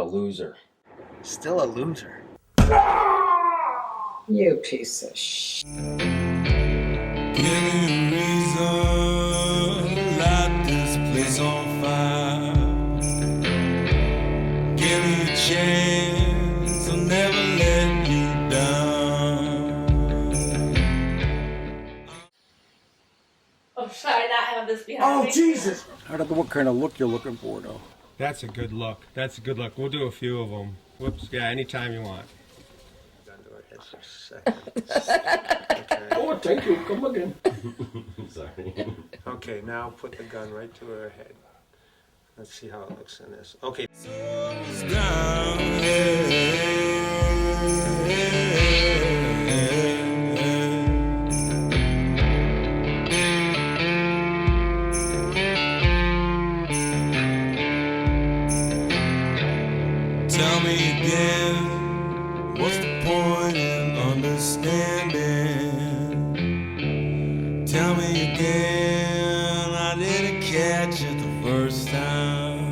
loser. Still a loser. You piece of shit. Give me a reason, light this place on fire. Give me a chance, I'll never let you down. Oh, should I not have this behind me? Oh, Jesus! I don't know what kind of look you're looking for, though. That's a good look. That's a good look. We'll do a few of them. Whoops. Yeah, anytime you want. Okay. Oh, thank you. Come again. Sorry. Okay, now put the gun right to her head. Let's see how it looks in this. Okay. It's down, Tell me again, what's the point in understanding? Tell me again, I didn't catch it the first time.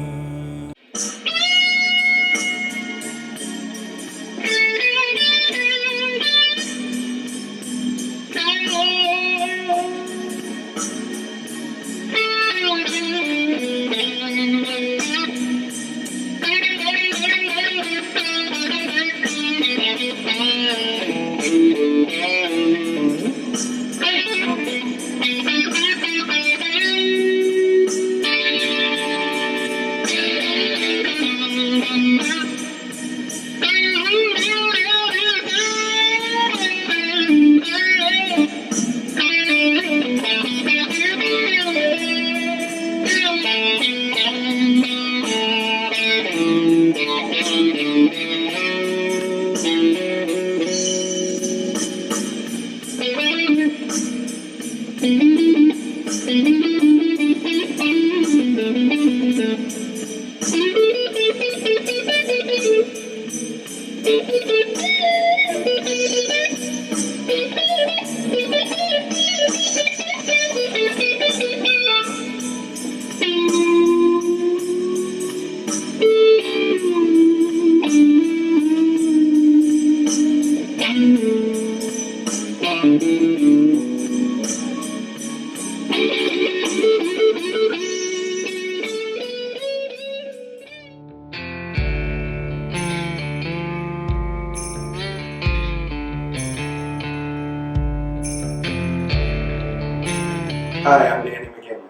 Hi, I'm Danny McGinley,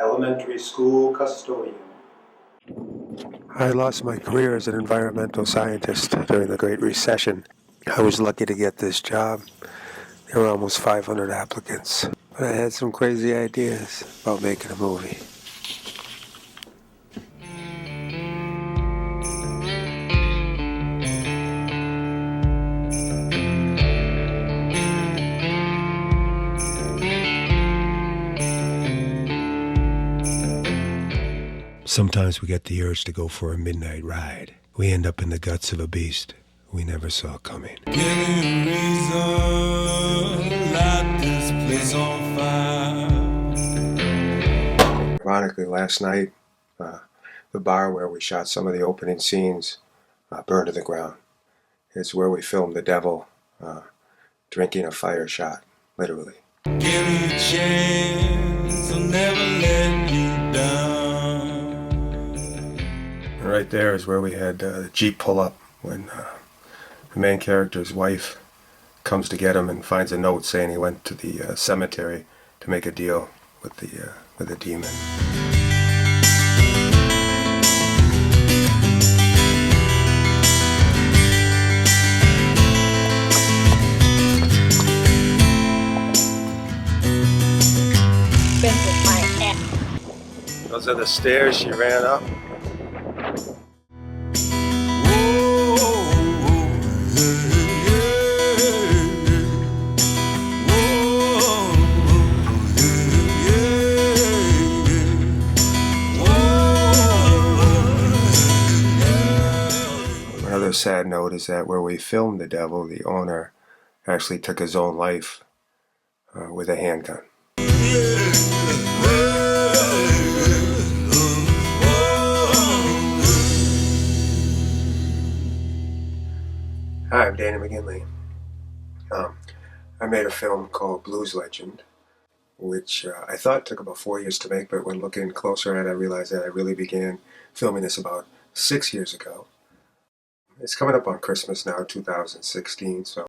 elementary school custodian. I lost my career as an environmental scientist during the Great Recession. I was lucky to get this job. There were almost 500 applicants. But I had some crazy ideas about making a movie. Sometimes we get the urge to go for a midnight ride. We end up in the guts of a beast we never saw coming. Give me a reason, light this place on fire. Ironically, last night, the bar where we shot some of the opening scenes burned to the ground. It's where we filmed the devil drinking a fire shot, literally. Give me a chance, I'll never let you down. Right there is where we had the Jeep pull up when the main character's wife comes to get him and finds a note saying he went to the cemetery to make a deal with the demon. Those are the stairs she ran up. Another sad note is that where we filmed the devil, the owner actually took his own life with a handgun. Yeah. Hi, I'm Danny McGinley. I made a film called Blues Legend, which I thought took about 4 years to make, but when looking closer at it, I realized that I really began filming this about 6 years ago. It's coming up on Christmas now, 2016, so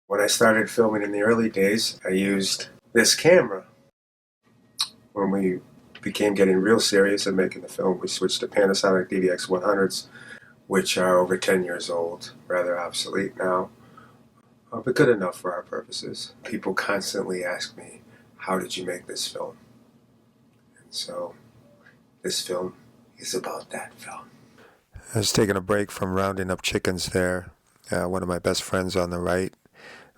when I started filming in the early days, I used this camera. When we became getting real serious in making the film, we switched to Panasonic DVX 100s, which are over 10 years old, rather obsolete now, but good enough for our purposes. People constantly ask me, how did you make this film? And so this film is about that film. I was taking a break from rounding up chickens there. One of my best friends on the right,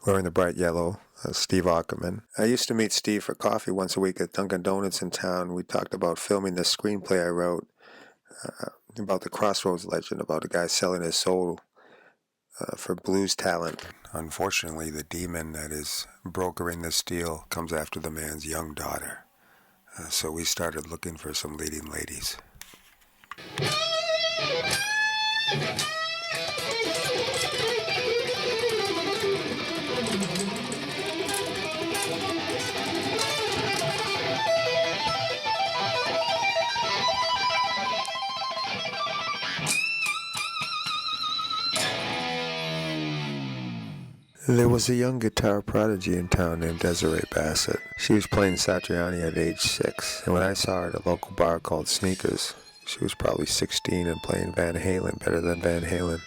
wearing the bright yellow, Steve Ackerman. I used to meet Steve for coffee once a week at Dunkin' Donuts in town. We talked about filming this screenplay I wrote about the Crossroads legend, about a guy selling his soul for blues talent. Unfortunately, the demon that is brokering this deal comes after the man's young daughter. So we started looking for some leading ladies. There was a young guitar prodigy in town named Desiree Bassett. She was playing Satriani at age 6, and when I saw her at a local bar called Sneakers, she was probably 16 and playing Van Halen better than Van Halen.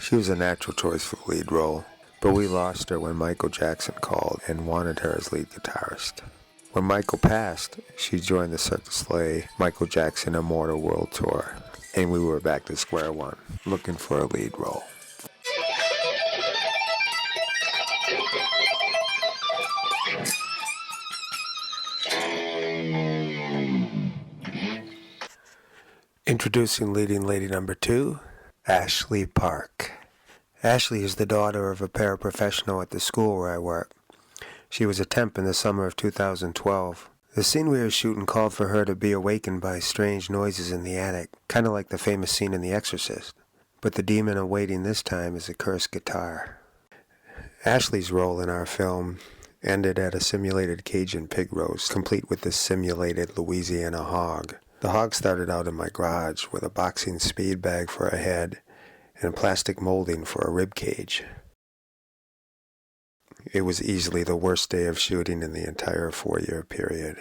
She was a natural choice for the lead role, but we lost her when Michael Jackson called and wanted her as lead guitarist. When Michael passed, she joined the Cirque du Soleil Michael Jackson Immortal World Tour, and we were back to square one, looking for a lead role. Introducing leading lady number 2, Ashley Park. Ashley is the daughter of a paraprofessional at the school where I work. She was a temp in the summer of 2012. The scene we were shooting called for her to be awakened by strange noises in the attic, kind of like the famous scene in The Exorcist. But the demon awaiting this time is a cursed guitar. Ashley's role in our film ended at a simulated Cajun pig roast, complete with the simulated Louisiana hog. The hog started out in my garage with a boxing speed bag for a head and plastic molding for a rib cage. It was easily the worst day of shooting in the entire 4-year period.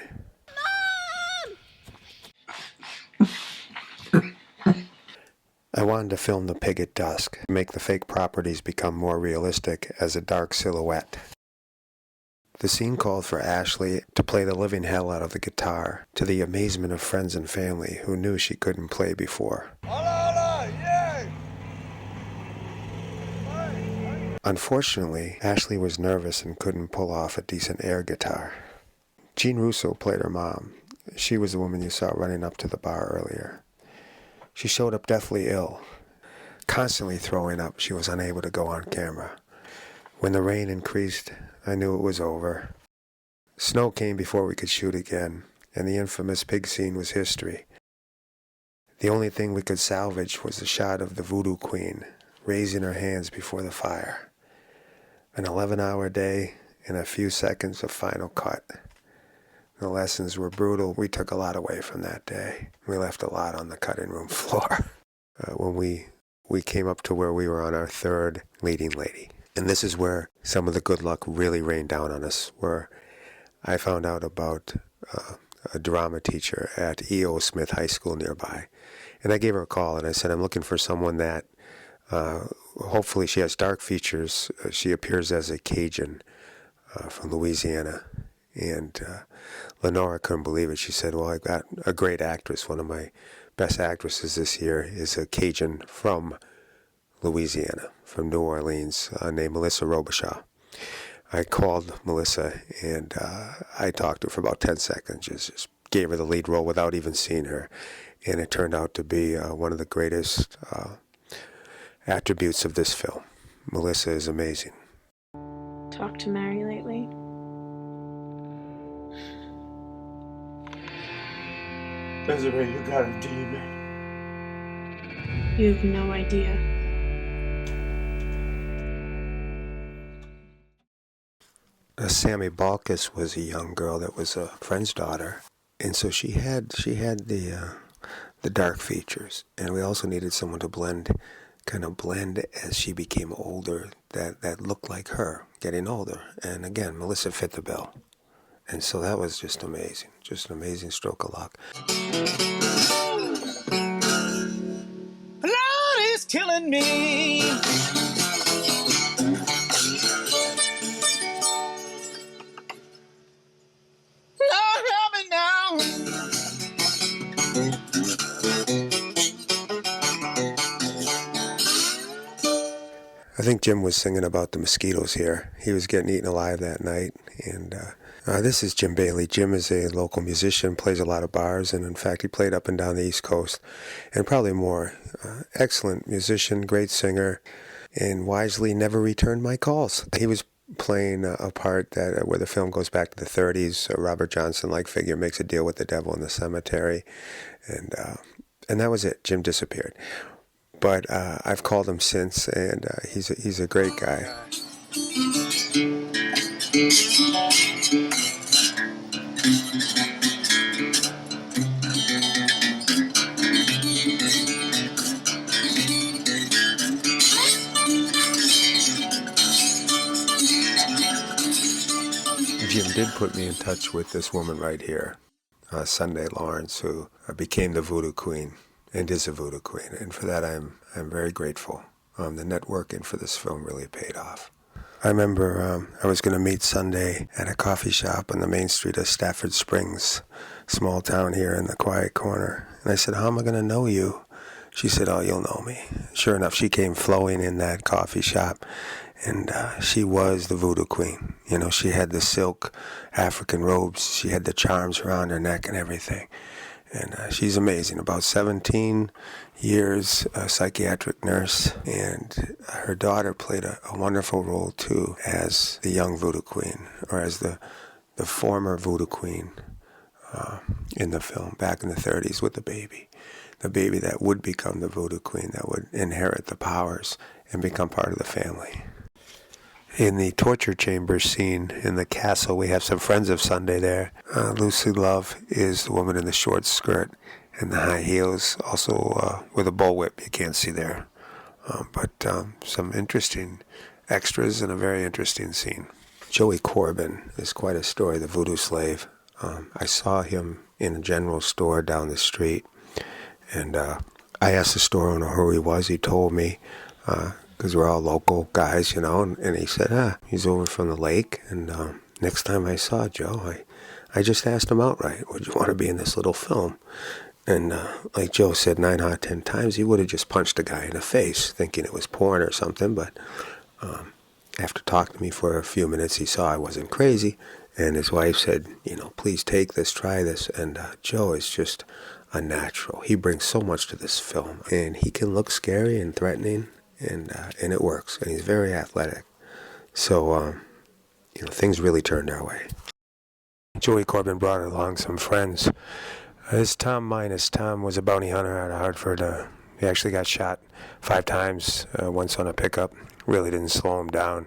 I wanted to film the pig at dusk, make the fake properties become more realistic as a dark silhouette. The scene called for Ashley to play the living hell out of the guitar, to the amazement of friends and family who knew she couldn't play before. Unfortunately, Ashley was nervous and couldn't pull off a decent air guitar. Jean Russo played her mom. She was the woman you saw running up to the bar earlier. She showed up deathly ill. Constantly throwing up, she was unable to go on camera. When the rain increased, I knew it was over. Snow came before we could shoot again, and the infamous pig scene was history. The only thing we could salvage was a shot of the Voodoo Queen raising her hands before the fire. An 11-hour day and a few seconds of final cut. The lessons were brutal. We took a lot away from that day. We left a lot on the cutting room floor. When we came up to where we were on our 3rd leading lady. And this is where some of the good luck really rained down on us, where I found out about a drama teacher at E.O. Smith High School nearby. And I gave her a call and I said, I'm looking for someone that hopefully she has dark features. She appears as a Cajun from Louisiana. And Lenora couldn't believe it. She said, well, I got a great actress. One of my best actresses this year is a Cajun from Louisiana, from New Orleans, named Melissa Robichaud. I called Melissa and I talked to her for about 10 seconds, just gave her the lead role without even seeing her. And it turned out to be one of the greatest attributes of this film. Melissa is amazing. Talked to Mary lately? Desiree, you got a demon. You have no idea. Sammy Balkis was a young girl that was a friend's daughter, and so she had the dark features, and we also needed someone to blend as she became older, that looked like her getting older. And again, Melissa fit the bill, and so that was just an amazing stroke of luck. Lord is killing me. Lord, help me now. I think Jim was singing about the mosquitoes here. He was getting eaten alive that night. And this is Jim Bailey. Jim is a local musician, plays a lot of bars, and in fact he played up and down the East Coast, and probably more. Excellent musician, great singer, and wisely never returned my calls. He was playing a part where the film goes back to the 30s. A Robert Johnson-like figure makes a deal with the devil in the cemetery, and that was it. Jim disappeared. But I've called him since, and he's a great guy. Jim did put me in touch with this woman right here, Sunday Lawrence, who became the Voodoo Queen and is a Voodoo Queen, and for that I'm very grateful. The networking for this film really paid off. I remember I was going to meet Sunday at a coffee shop on the main street of Stafford Springs, small town here in the quiet corner, and I said, "How am I going to know you?" She said, "Oh, you'll know me." Sure enough, she came flowing in that coffee shop, and she was the Voodoo Queen. You know, she had the silk African robes, she had the charms around her neck and everything. And she's amazing. About 17 years, a psychiatric nurse, and her daughter played a wonderful role too as the young Voodoo Queen, or as the former Voodoo Queen in the film back in the 30s with the baby that would become the Voodoo Queen, that would inherit the powers and become part of the family. In the torture chamber scene in the castle, we have some friends of Sunday there. Lucy Love is the woman in the short skirt and the high heels, also with a bullwhip you can't see there. But some interesting extras and a very interesting scene. Joey Corbin is quite a story, the voodoo slave. I saw him in a general store down the street, and I asked the store owner who he was. He told me, because we're all local guys, you know, and he said, he's over from the lake. And next time I saw Joe, I just asked him outright, would you want to be in this little film? And like Joe said, 9 out of 10 times, he would have just punched a guy in the face, thinking it was porn or something. But after talking to me for a few minutes, he saw I wasn't crazy. And his wife said, you know, please take this, try this. And Joe is just a natural. He brings so much to this film. And he can look scary and threatening. And it works, and he's very athletic. So, you know, things really turned our way. Joey Corbin brought along some friends. This Tom Minus. Tom was a bounty hunter out of Hartford. He actually got shot 5 times, once on a pickup. Really didn't slow him down.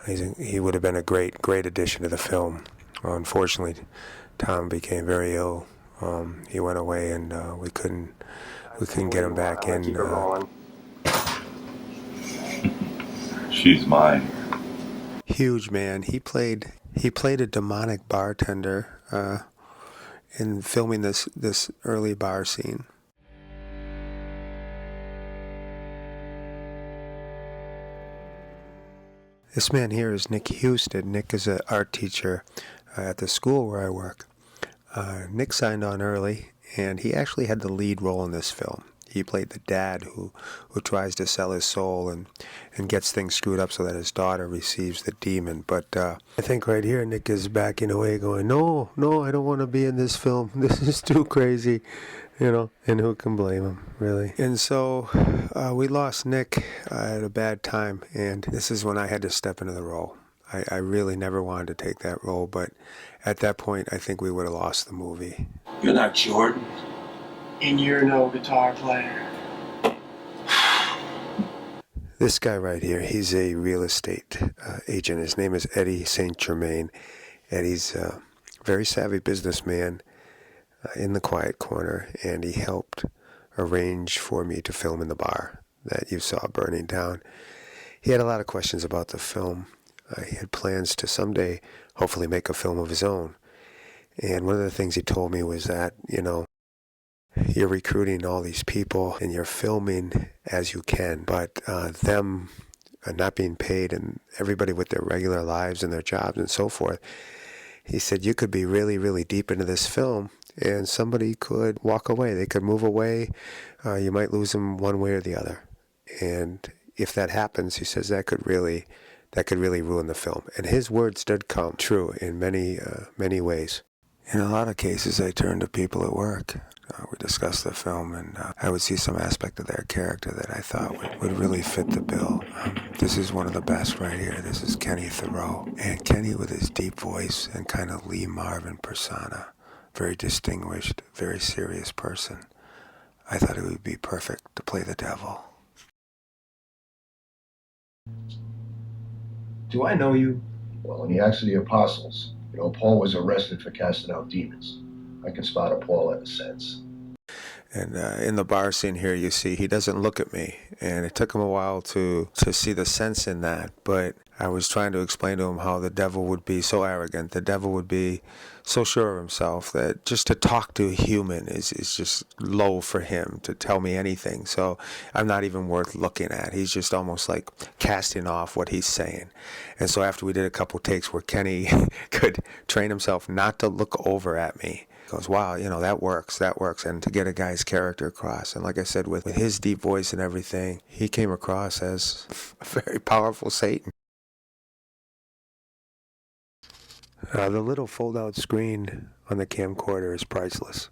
He would have been a great addition to the film. Unfortunately, Tom became very ill. He went away, and we couldn't get him back in. She's mine. Huge man. He played a demonic bartender in filming this early bar scene. This man here is Nick Houston. Nick is an art teacher at the school where I work. Nick signed on early, and he actually had the lead role in this film. He played the dad who tries to sell his soul and gets things screwed up so that his daughter receives the demon. But I think right here Nick is backing away going, no, I don't want to be in this film. This is too crazy, you know, and who can blame him, really? And so we lost Nick at a bad time, and this is when I had to step into the role. I really never wanted to take that role, but at that point I think we would have lost the movie. You're not Jordan. And you're no guitar player. This guy right here, he's a real estate agent. His name is Eddie St. Germain. Eddie's a very savvy businessman in the quiet corner, and he helped arrange for me to film in the bar that you saw burning down. He had a lot of questions about the film. He had plans to someday hopefully make a film of his own. And one of the things he told me was that, you're recruiting all these people and you're filming as you can, but them not being paid and everybody with their regular lives and their jobs and so forth. He said you could be really, really deep into this film and somebody could walk away. They could move away. You might lose them one way or the other. And if that happens, he says that could really ruin the film. And his words did come true in many ways. In a lot of cases, I turned to people at work. We discussed the film, and I would see some aspect of their character that I thought would really fit the bill. This is one of the best right here. This is Kenny Thoreau. And Kenny with his deep voice and kind of Lee Marvin persona. Very distinguished, very serious person. I thought it would be perfect to play the devil. Do I know you? Well, in the Acts of the Apostles, Paul was arrested for casting out demons. I can spot a Paul in a sense. And in the bar scene here, you see he doesn't look at me. And it took him a while to see the sense in that. But I was trying to explain to him how the devil would be so arrogant. The devil would be so sure of himself that just to talk to a human is just low for him to tell me anything. So I'm not even worth looking at. He's just almost like casting off what he's saying. And so after we did a couple takes where Kenny could train himself not to look over at me, goes, wow, that works. And to get a guy's character across. And like I said, with his deep voice and everything, he came across as a very powerful Satan. The little fold-out screen on the camcorder is priceless.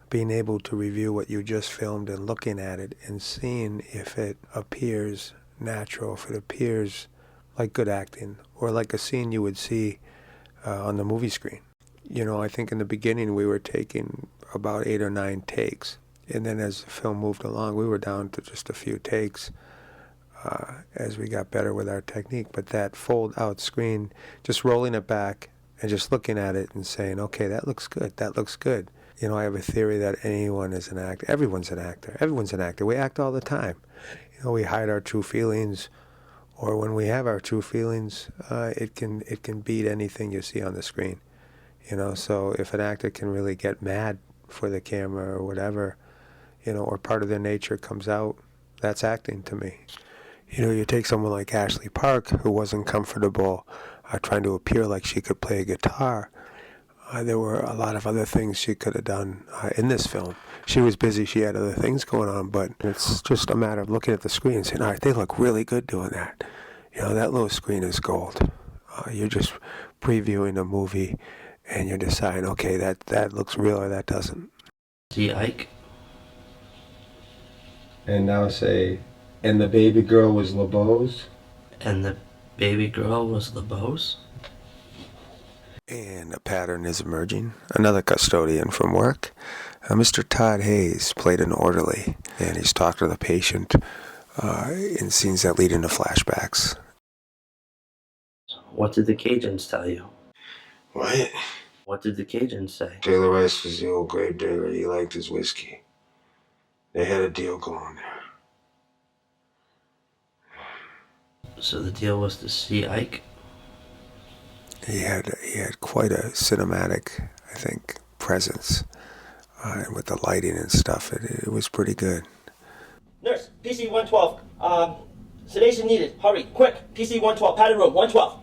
Being able to review what you just filmed and looking at it and seeing if it appears natural, if it appears like good acting, or like a scene you would see on the movie screen. I think in the beginning we were taking about 8 or 9 takes. And then as the film moved along, we were down to just a few takes as we got better with our technique. But that fold-out screen, just rolling it back and just looking at it and saying, okay, that looks good, that looks good. I have a theory that anyone is an actor. Everyone's an actor. Everyone's an actor. We act all the time. We hide our true feelings, or when we have our true feelings, it can beat anything you see on the screen. So if an actor can really get mad for the camera or whatever, or part of their nature comes out, that's acting to me. You take someone like Ashley Park, who wasn't comfortable trying to appear like she could play a guitar. There were a lot of other things she could have done in this film. She was busy, she had other things going on, but it's just a matter of looking at the screen and saying, all right, they look really good doing that. That little screen is gold. You're just previewing a movie, and you're deciding, okay, that looks real or that doesn't. See Ike? And now say, and the baby girl was LeBeau's? And the baby girl was LeBeau's? And a pattern is emerging. Another custodian from work. Mr. Todd Hayes played an orderly, and he's talked to the patient in scenes that lead into flashbacks. What did the Cajuns tell you? What? What did the Cajuns say? Taylor Rice was the old grave digger. He liked his whiskey. They had a deal going there. So the deal was to see Ike? He had quite a cinematic, I think, presence. And with the lighting and stuff, it was pretty good. Nurse, PC 112. Sedation needed. Hurry, quick. PC 112, padded room, 112.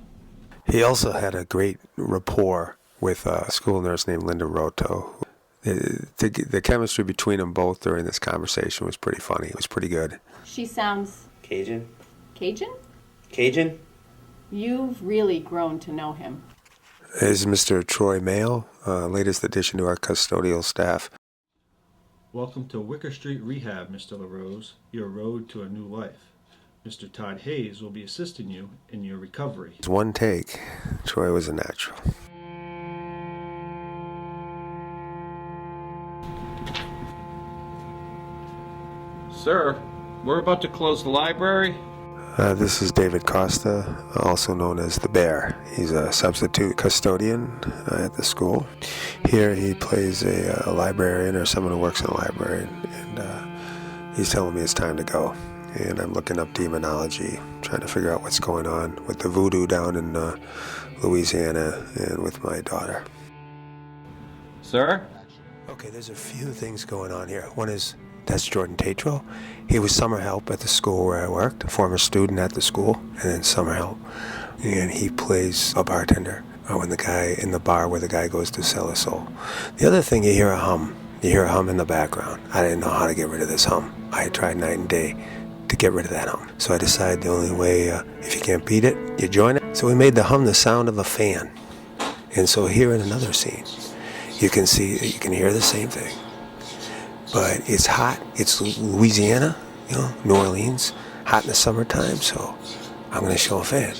He also had a great rapport with a school nurse named Linda Roto. The chemistry between them both during this conversation was pretty funny. It was pretty good. She sounds... Cajun? Cajun? Cajun? You've really grown to know him. This is Mr. Troy Mayo, latest addition to our custodial staff. Welcome to Wicker Street Rehab, Mr. LaRose, your road to a new life. Mr. Todd Hayes will be assisting you in your recovery. It's one take. Troy was a natural. Sir, we're about to close the library. This is David Costa, also known as the Bear. He's a substitute custodian at the school. Here he plays a librarian or someone who works in a library, and he's telling me it's time to go. And I'm looking up demonology, trying to figure out what's going on with the voodoo down in Louisiana and with my daughter. Sir? Okay, there's a few things going on here. One is, that's Jordan Tatro. He was summer help at the school where I worked, a former student at the school, and then summer help. And he plays a bartender when the guy in the bar where the guy goes to sell his soul. The other thing, you hear a hum. You hear a hum in the background. I didn't know how to get rid of this hum. I had tried night and day to get rid of that hum. So I decided the only way, if you can't beat it, you join it. So we made the hum the sound of a fan. And so here in another scene, you can hear the same thing. But it's hot. It's Louisiana, New Orleans, hot in the summertime, so I'm going to show a fan.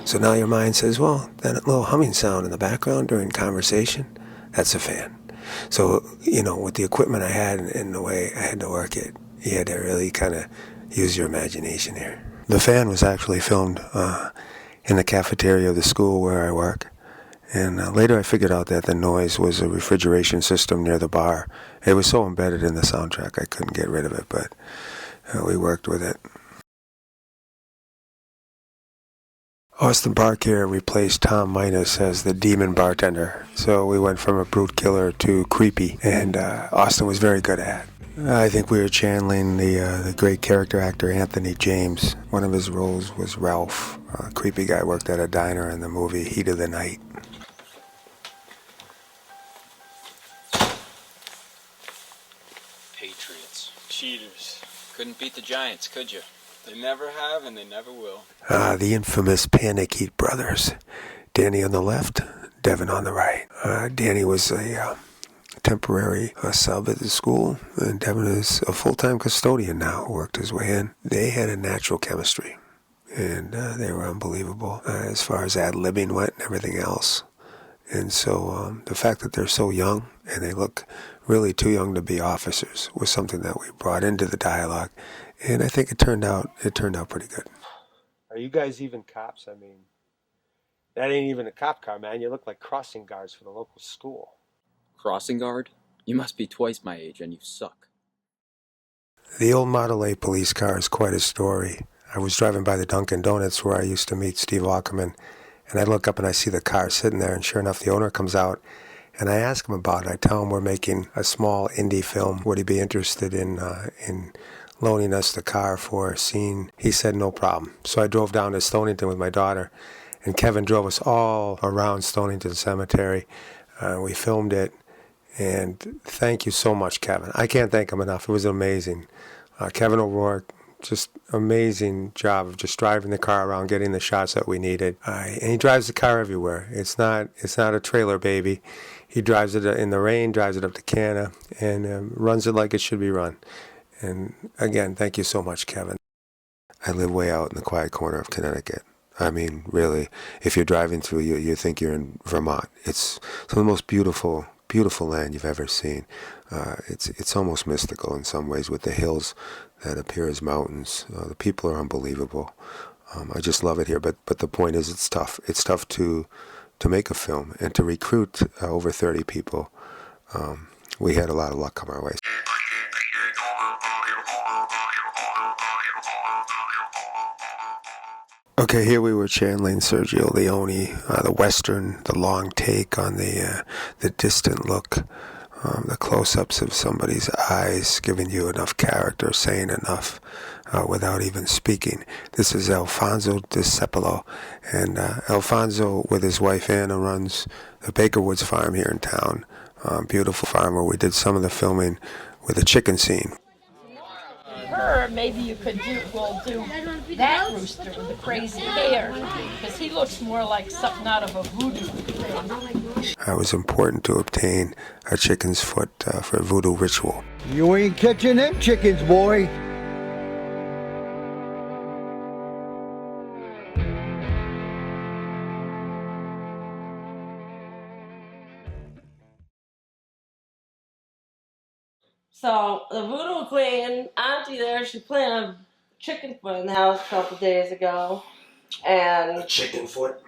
So now your mind says, well, that little humming sound in the background during conversation, that's a fan. So, with the equipment I had and the way I had to work it, you had to really kind of use your imagination here. The fan was actually filmed in the cafeteria of the school where I work. And later I figured out that the noise was a refrigeration system near the bar. It was so embedded in the soundtrack I couldn't get rid of it, but we worked with it. Austin Barker replaced Tom Minas as the demon bartender. So we went from a brute killer to creepy, and Austin was very good at it. I think we were channeling the great character actor Anthony James. One of his roles was Ralph, a creepy guy worked at a diner in the movie Heat of the Night. Patriots. Cheaters. Couldn't beat the Giants, could you? They never have and they never will. The infamous Panic Heat brothers. Danny on the left, Devin on the right. Danny was a temporary sub at the school, and Devin is a full-time custodian now, worked his way in. They had a natural chemistry, and they were unbelievable as far as ad-libbing went and everything else. And so the fact that they're so young and they look really too young to be officers was something that we brought into the dialogue, and I think it turned out pretty good. Are you guys even cops? I mean, that ain't even a cop car, man. You look like crossing guards for the local school. Crossing guard? You must be twice my age and you suck. The old Model A police car is quite a story. I was driving by the Dunkin' Donuts where I used to meet Steve Ackerman, and I look up and I see the car sitting there, and sure enough, the owner comes out, and I ask him about it. I tell him we're making a small indie film. Would he be interested in loaning us the car for a scene? He said no problem. So I drove down to Stonington with my daughter, and Kevin drove us all around Stonington Cemetery. We filmed it, and thank you so much, Kevin. I can't thank him enough. It was amazing. Kevin O'Rourke, just amazing job of just driving the car around, getting the shots that we needed. And he drives the car everywhere. It's not a trailer baby. He drives it in the rain, drives it up to Canna, and runs it like it should be run. And again, thank you so much, Kevin. I live way out in the quiet corner of Connecticut. I mean, really, if you're driving through, you think you're in Vermont. It's some of the most beautiful land you've ever seen. It's almost mystical in some ways with the hills that appear as mountains. The people are unbelievable. I just love it here. But the point is, it's tough. It's tough to make a film and to recruit over 30 people. We had a lot of luck come our way. Okay, here we were channeling Sergio Leone, the western, the long take on the distant look, the close-ups of somebody's eyes, giving you enough character, saying enough without even speaking. This is Alfonso Discepolo, and Alfonso, with his wife Anna, runs the Baker Woods farm here in town. Beautiful farm where we did some of the filming with a chicken scene. Her, maybe you could do that rooster with the crazy hair, because he looks more like something out of a voodoo. It was important to obtain a chicken's foot for a voodoo ritual. You ain't catching them chickens, boy. So the Voodoo Queen, Auntie there, she planted a chicken foot in the house a couple days ago. And Chicken foot?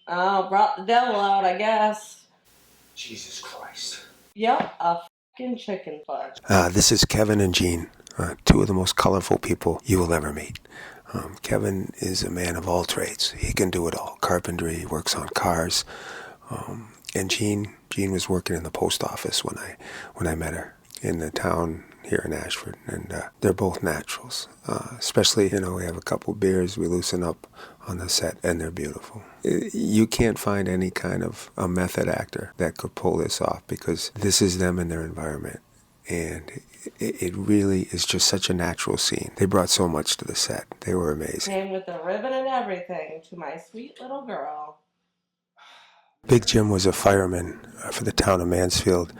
brought the devil out, I guess. Jesus Christ. Yep, a fucking chicken foot. This is Kevin and Jean, two of the most colorful people you will ever meet. Kevin is a man of all trades. He can do it all. Carpentry, he works on cars. And Jean was working in the post office when I met her in the town here in Ashford. And they're both naturals. Especially, we have a couple beers, we loosen up on the set, and they're beautiful. You can't find any kind of a method actor that could pull this off, because this is them in their environment. And it really is just such a natural scene. They brought so much to the set. They were amazing. Came with the ribbon and everything to my sweet little girl. Big Jim was a fireman for the town of Mansfield.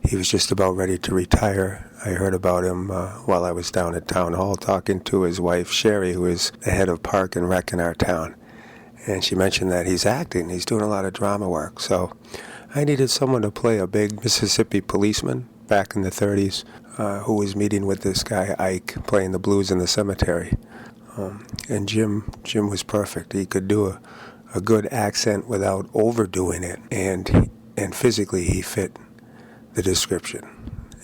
He was just about ready to retire. I heard about him while I was down at Town Hall talking to his wife, Sherry, who is the head of Park and Rec in our town. And she mentioned that he's acting. He's doing a lot of drama work. So I needed someone to play a big Mississippi policeman back in the 30s who was meeting with this guy, Ike, playing the blues in the cemetery. And Jim was perfect. He could do a good accent without overdoing it. And physically he fit the description.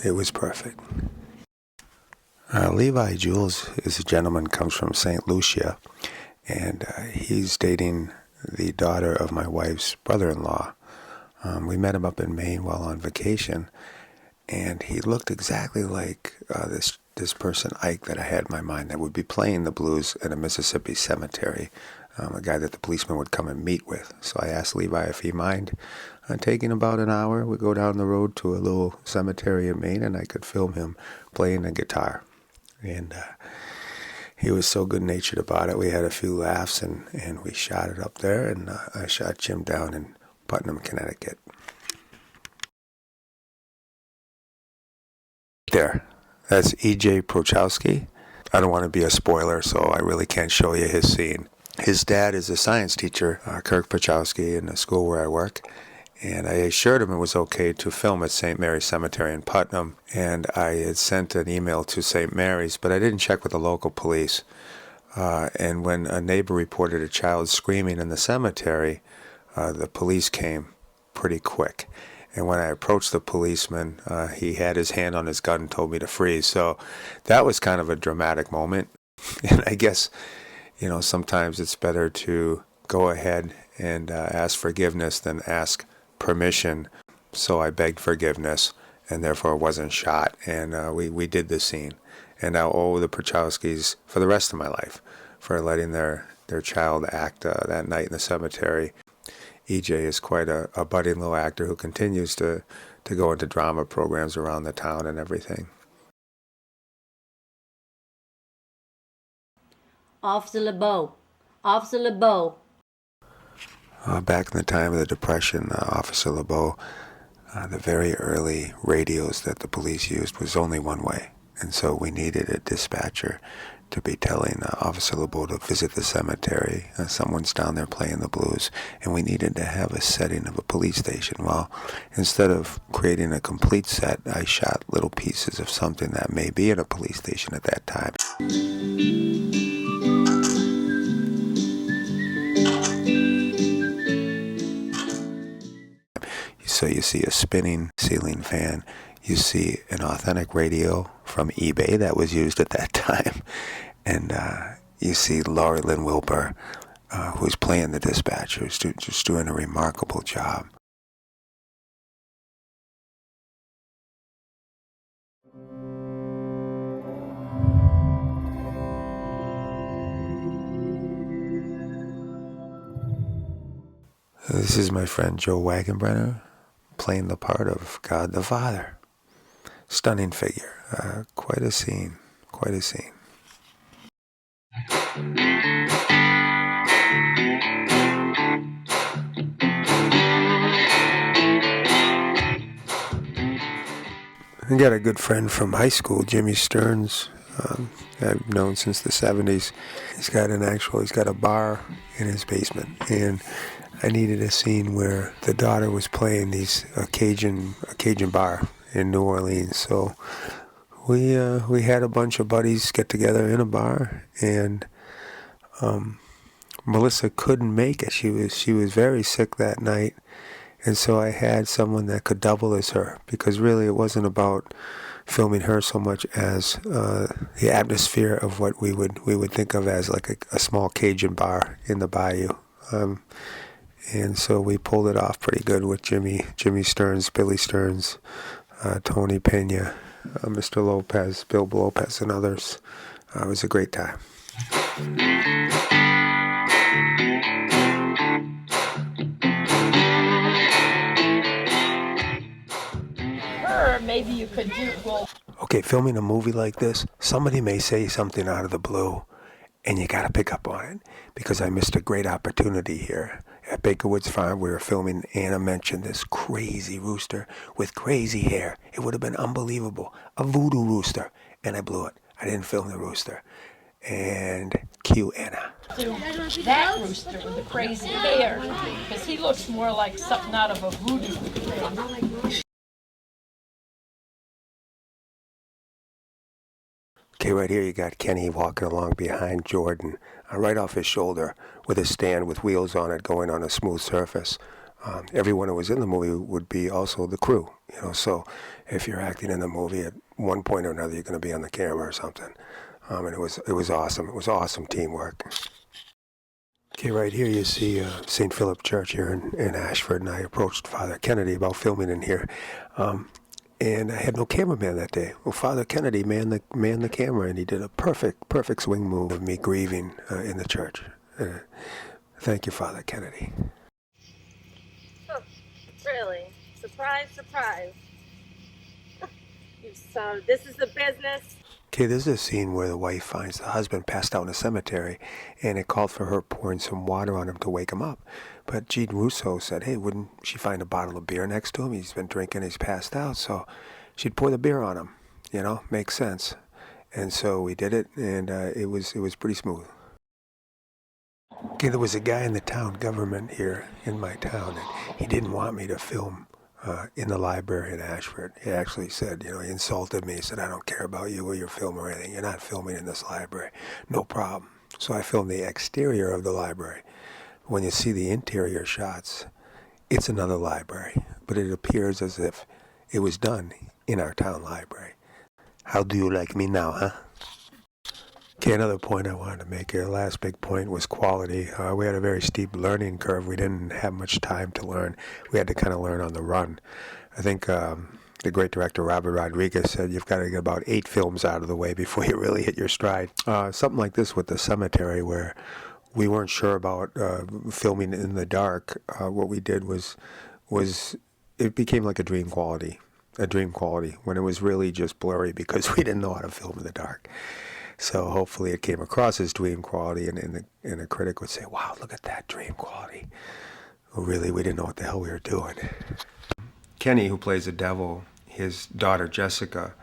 It was perfect. Levi Jules is a gentleman, comes from St. Lucia, and he's dating the daughter of my wife's brother-in-law. We met him up in Maine while on vacation, and he looked exactly like this person, Ike, that I had in my mind that would be playing the blues in a Mississippi cemetery, a guy that the policeman would come and meet with. So I asked Levi if he mind taking about an hour. We'd go down the road to a little cemetery in Maine, and I could film him playing the guitar. And he was so good-natured about it. We had a few laughs, and we shot it up there, and I shot Jim down in Putnam, Connecticut. There. That's E.J. Prochowski. I don't want to be a spoiler, so I really can't show you his scene. His dad is a science teacher, Kirk Prochowski, in the school where I work. And I assured him it was okay to film at St. Mary's Cemetery in Putnam. And I had sent an email to St. Mary's, but I didn't check with the local police. And when a neighbor reported a child screaming in the cemetery, the police came pretty quick. And when I approached the policeman, he had his hand on his gun and told me to freeze. So that was kind of a dramatic moment. And I guess, sometimes it's better to go ahead and ask forgiveness than ask permission. So I begged forgiveness and therefore wasn't shot. And we did the scene. And I owe the Prochowskis for the rest of my life for letting their child act that night in the cemetery. EJ is quite a budding little actor who continues to go into drama programs around the town and everything. Officer LeBeau. Officer LeBeau. Back in the time of the Depression, Officer LeBeau, the very early radios that the police used was only one way. And so we needed a dispatcher to be telling Officer LeBeau to visit the cemetery. Someone's down there playing the blues. And we needed to have a setting of a police station. Well, instead of creating a complete set, I shot little pieces of something that may be in a police station at that time. So you see a spinning ceiling fan. You see an authentic radio from eBay that was used at that time. And you see Laurie Lynn Wilbur, who's playing the dispatcher, who's just doing a remarkable job. This is my friend Joe Wagenbrenner, playing the part of God the Father. Stunning figure. Quite a scene. Quite a scene. I got a good friend from high school, Jimmy Stearns. I've known since the 70s. He's got a bar in his basement. And I needed a scene where the daughter was playing a Cajun bar, in New Orleans. So we had a bunch of buddies get together in a bar, and Melissa couldn't make it. She was very sick that night, and so I had someone that could double as her, because really it wasn't about filming her so much as the atmosphere of what we would think of as like a small Cajun bar in the bayou. And so we pulled it off pretty good with Jimmy Stearns, Billy Stearns, Tony Pena, Mr. Lopez, Bill Lopez, and others. It was a great time. Maybe you could do, well, Okay, filming a movie like this, somebody may say something out of the blue, and you got to pick up on it, because I missed a great opportunity here. At Baker Woods Farm, we were filming. Anna mentioned this crazy rooster with crazy hair. It would have been unbelievable. A voodoo rooster. And I blew it. I didn't film the rooster. And cue Anna. do that rooster with the crazy hair, because he looks more like something out of a voodoo thing. Okay, right here you got Kenny walking along behind Jordan, right off his shoulder, with a stand with wheels on it going on a smooth surface. Everyone who was in the movie would be also the crew, so if you're acting in the movie, at one point or another you're going to be on the camera or something. And it was awesome. It was awesome teamwork. Okay, right here you see St. Philip Church here in Ashford, and I approached Father Kennedy about filming in here. And I had no cameraman that day. Well, Father Kennedy manned the camera, and he did a perfect swing move of me grieving in the church. Thank you, Father Kennedy. Oh, really? Surprise, surprise. So this is the business. Okay, this is a scene where the wife finds the husband passed out in a cemetery, and it called for her pouring some water on him to wake him up. But Jean Rousseau said, hey, wouldn't she find a bottle of beer next to him? He's been drinking, he's passed out, so she'd pour the beer on him. Makes sense. And so we did it, and it was pretty smooth. Okay, there was a guy in the town government here in my town, and he didn't want me to film in the library in Ashford. He actually said, he insulted me. He said, I don't care about you or your film or anything. You're not filming in this library. No problem. So I filmed the exterior of the library. When you see the interior shots, it's another library, but it appears as if it was done in our town library. How do you like me now, huh? Okay, another point I wanted to make here, the last big point was quality. We had a very steep learning curve. We didn't have much time to learn. We had to kind of learn on the run. I think the great director Robert Rodriguez said you've got to get about 8 films out of the way before you really hit your stride. Something like this with the cemetery, where we weren't sure about filming in the dark. What we did was it became like a dream quality when it was really just blurry because we didn't know how to film in the dark. So hopefully it came across as dream quality, and a critic would say, wow, look at that dream quality. Well, really, we didn't know what the hell we were doing. Kenny, who plays the devil, his daughter Jessica,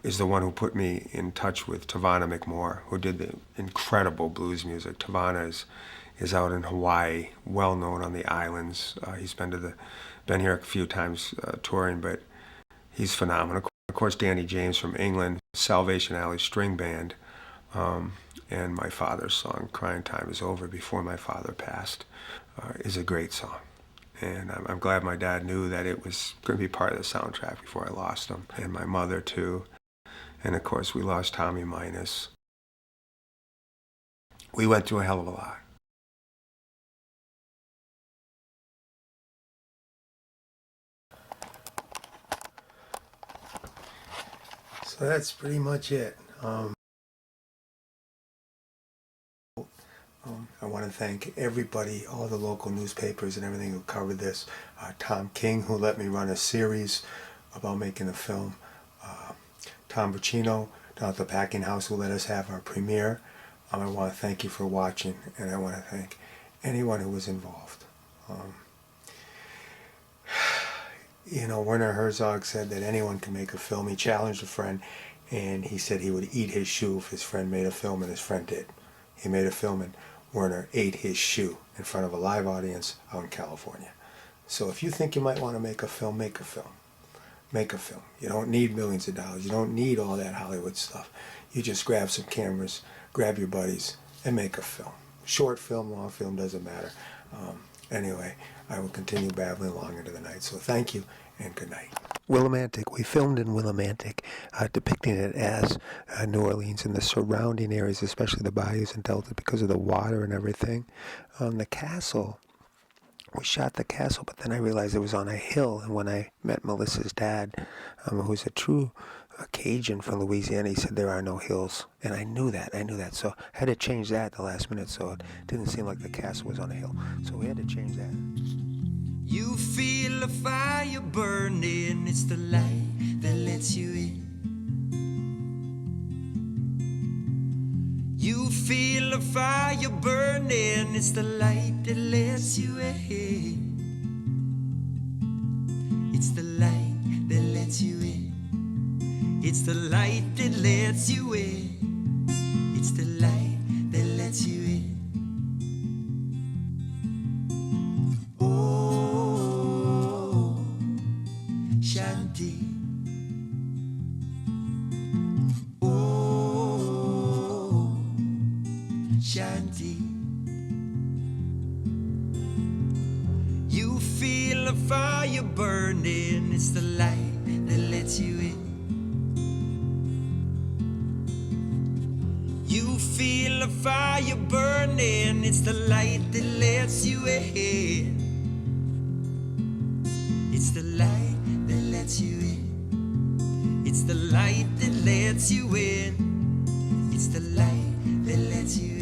is the one who put me in touch with Tavana McMore, who did the incredible blues music. Tavana is out in Hawaii, well known on the islands. He's been here a few times touring, but he's phenomenal. Of course, Danny James from England, Salvation Alley String Band, and my father's song, Crying Time Is Over, before my father passed, is a great song. And I'm glad my dad knew that it was going to be part of the soundtrack before I lost him, and my mother too. And of course, we lost Tommy Minus. We went through a hell of a lot. So that's pretty much it. I want to thank everybody, all the local newspapers and everything who covered this. Tom King, who let me run a series about making the film. Tom Buccino down at the Packing House, who let us have our premiere. I want to thank you for watching, and I want to thank anyone who was involved. Werner Herzog said that anyone can make a film. He challenged a friend, and he said he would eat his shoe if his friend made a film, and his friend did. He made a film, and Werner ate his shoe in front of a live audience out in California. So if you think you might want to make a film, make a film. make a film. You don't need millions of dollars. You don't need all that Hollywood stuff. You just grab some cameras, grab your buddies, and make a film. Short film, long film, doesn't matter. Anyway, I will continue babbling along into the night. So thank you and good night. Willimantic. We filmed in Willimantic, depicting it as New Orleans and the surrounding areas, especially the bayous and delta, because of the water and everything. The castle, we shot the castle, but then I realized it was on a hill. And when I met Melissa's dad, who's a true Cajun from Louisiana, he said there are no hills. And I knew that. So I had to change that at the last minute, so it didn't seem like the castle was on a hill. So we had to change that. You feel a fire burning, it's the light that lets you in. You feel a fire burning, it's the light that lets you in. It's the light that lets you in. It's the light that lets you in. It's the light that lets you in. Oh, Shanti. Oh, Shanti. You feel a fire burning, it's the light that lets you in. You feel a fire burning, it's the light that lets you in. It's the light that lets you in. It's the light that lets you in. It's the light that lets you in.